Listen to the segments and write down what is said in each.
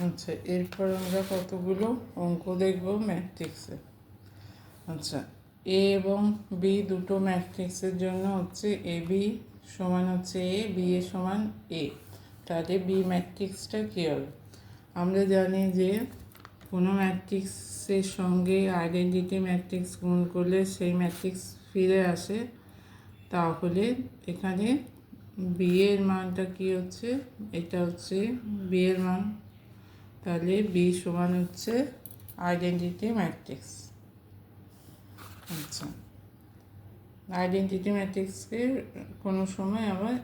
আচ্ছা, এরপর আমরা কতগুলো অঙ্ক দেখব ম্যাট্রিক্সে। আচ্ছা, এ এবং বি দুটো ম্যাট্রিক্সের জন্য হচ্ছে এ বি সমান হচ্ছে এ, বি এ সমান এ। তাহলে বি ম্যাট্রিক্সটা কী হবে? আমরা জানি যে কোনো ম্যাট্রিক্সের সঙ্গে আইডেন্টিটি ম্যাট্রিক্স গুণ করলে সেই ম্যাট্রিক্স ফিরে আসে। তাহলে এখানে বি এর মানটা কী হচ্ছে? এটা হচ্ছে বি এর মান। তাহলে বি সমান হচ্ছে আইডেন্টিটি ম্যাট্রিক্স। আচ্ছা, আইডেন্টিটি ম্যাট্রিক্সকে কোনো সময় আবার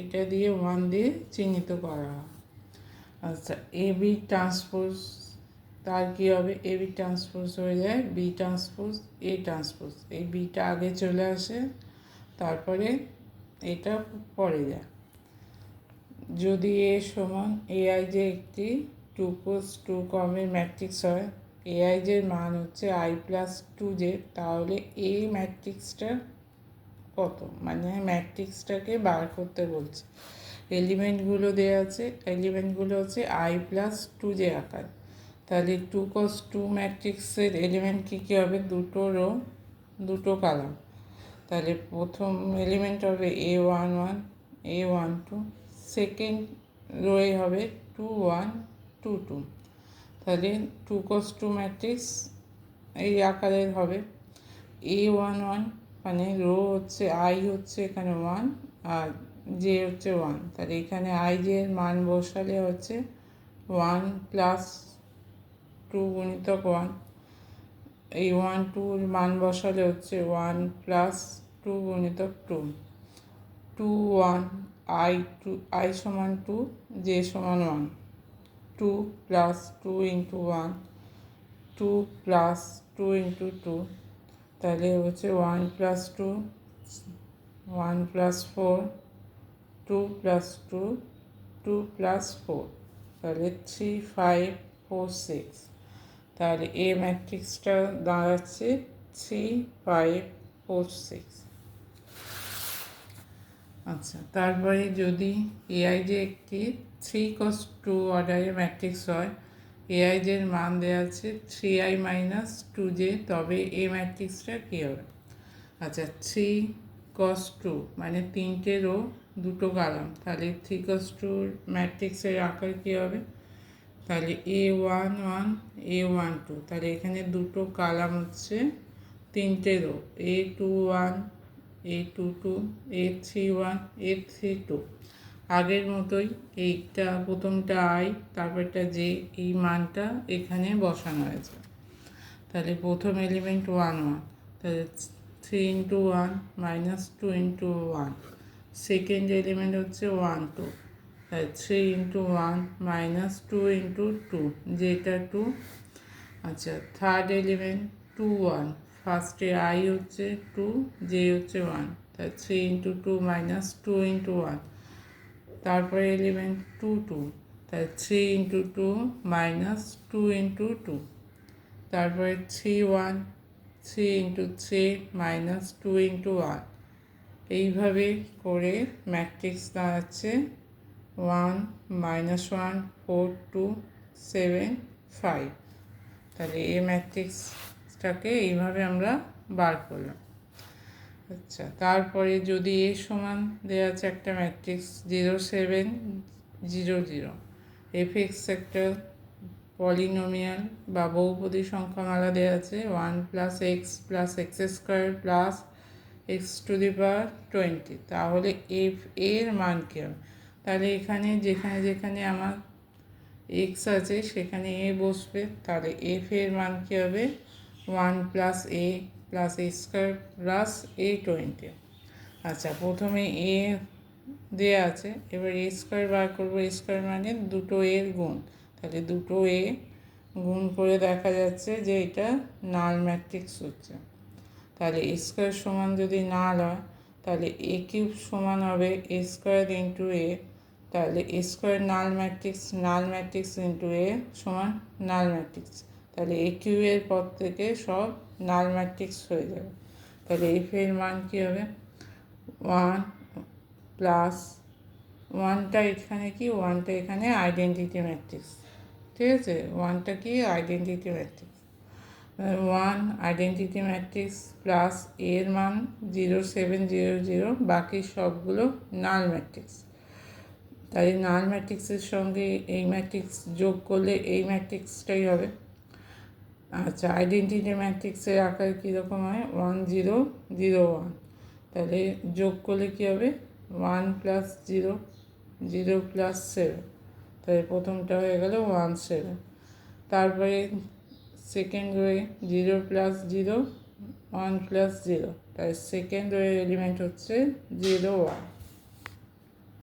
এটা দিয়ে 1 দিয়ে চিহ্নিত করা হয়। আচ্ছা, এ বি ট্রান্সপোজ তার কী হবে? এ বি ট্রান্সপোজ হয়ে যায় বি ট্রান্সপোজ এ ট্রান্সপোজ। এই বিটা আগে চলে আসে, তারপরে এটা পরে যায়। যদি এ সমান এআই যে একটি 2 ক্রমের ম্যাট্রিক্স হয়, এআই যে মান হচ্ছে i+2j, তাহলে এ ম্যাট্রিক্সটা কত? মানে ম্যাট্রিক্সটাকে বার করতে বলছে। এলিমেন্টগুলো দেওয়া আছে, এলিমেন্টগুলো হচ্ছে i+2j আকার। তাহলে 2 ম্যাট্রিক্সের এলিমেন্ট কী কী হবে? দুটো রো, দুটো কলাম। তাহলে প্রথম এলিমেন্ট হবে a11, a12, সেকেন্ড রোয়ে হবে 21, 22। তাহলে 2 ম্যাট্রিক্স এই আকারের হবে। a11 মানে রো হচ্ছে আই হচ্ছে এখানে 1 আর জে হচ্ছে 1। তাহলে এখানে আই জে এর মান বসালে হচ্ছে 1+2 গুণিতক 1। এই 1 2 মান বসালে হচ্ছে 1+2 গুণিতক 2, 2 1 আই সমান 2, জে সমান 1, 2+2 ইন্টু 1, 2+2 ইন্টু 2, তাহলে হচ্ছে 1+2, 1+4, 2+2, 2+4, তাহলে 3 5 4 6। তাহলে এ ম্যাট্রিক্সটা দাঁড়াচ্ছে 3 5 4 6। আচ্ছা, তারপরে যদি এআই যে একটি 3×2 অর্ডারের ম্যাট্রিক্স হয়, এআই জের মান দেওয়া আছে 3i-2j, তবে এ ম্যাট্রিক্সটা কী হবে? আচ্ছা, 3×2 মানে 3টে রো, দুটো কলাম। তাহলে 3×2 ম্যাট্রিক্সের আকার কী হবে? তাহলে a11 a12, তাহলে এখানে দুটো কলাম হচ্ছে, 3টে rho, a21 a22 a31 a32। আগের মতোই এইটা প্রথমটা আই, তারপরটা জে, এই মানটা এখানে বসানো হয়েছে। তাহলে প্রথম এলিমেন্ট 1 1, তাহলে 3 ইন্টু 1 -2 ইন্টু 1। সেকেন্ড এলিমেন্ট হচ্ছে 1 2, তাহলে 3 ইন্টু 1 -2 ইন্টু 2, যেটা 2। আচ্ছা, থার্ড এলিমেন্ট 2 1, ফার্স্টে আই হচ্ছে 2, জে হচ্ছে 1, তাহলে 3 ইন্টু 2 -2 ইন্টু 1। তারপরে এলিমেন্ট 2 2, তাহলে 3 ইন্টু 2 -2 ইন্টু 2। তারপরে 3 1, 3 ইন্টু 3 -2 ইন্টু 1। এইভাবে করে ম্যাট্রিক্স দাঁড়াচ্ছে 1 -1 4 2 7 5। তাহলে এই ম্যাট্রিক্সটাকে এইভাবে আমরা বার করলাম। আচ্ছা, তারপরে যদি এ সমান দেওয়া আছে একটা ম্যাট্রিক্স 0 7 0 0, এফএক্স একটা পলিনোমিয়াল বা বহুপদী সংখ্যামালা দেওয়া আছে 1 + x + x² + x⁻20, তাহলে এফ এর মান কী হবে? তাহলে এখানে যেখানে যেখানে আমার এক্স আছে সেখানে এ বসবে। তাহলে এফ এর মান কী হবে? 1 + a + a² + a20। আচ্ছা, প্রথমে এ দেওয়া আছে, এবার a² বার করবো। a² মানে দুটো এর গুণ। তাহলে দুটো এ গুণ করে দেখা যাচ্ছে যে এটা নাল ম্যাট্রিক্স হচ্ছে। তাহলে a² সমান যদি নাল হয়, তাহলে a³ সমান হবে a² ইন্টু এ। তাহলে a² নাল ম্যাট্রিক্স ইন্টু এ সমান নাল ম্যাট্রিক্স। তাহলে a³ এর পর থেকে সব নাল ম্যাট্রিক্স হয়ে যাবে। তাহলে এফ এর মান কী হবে? 1 + 1টা এখানে কি? 1টা এখানে আইডেন্টিটি ম্যাট্রিক্স, ঠিক আছে, ওয়ানটা কি identity matrix, one identity matrix plus এর মান 0 7 0 0, বাকি সবগুলো নাল ম্যাট্রিক্স। তাই নাল ম্যাট্রিক্সের সঙ্গে এই ম্যাট্রিক্স যোগ করলে এই ম্যাট্রিক্সটাই হবে। আচ্ছা, আইডেন্টিটি ম্যাট্রিক্সের আকার কীরকম হয়, 1 0 0 1, তাহলে যোগ করলে কী হবে 1 + 0 0 + 7, তাহলে প্রথমটা হয়ে গেল 1 7। তারপরে সেকেন্ড রোয়ে 0 + 0 1 + 0, তাই সেকেন্ড রোয়ের এলিমেন্ট হচ্ছে 0 1।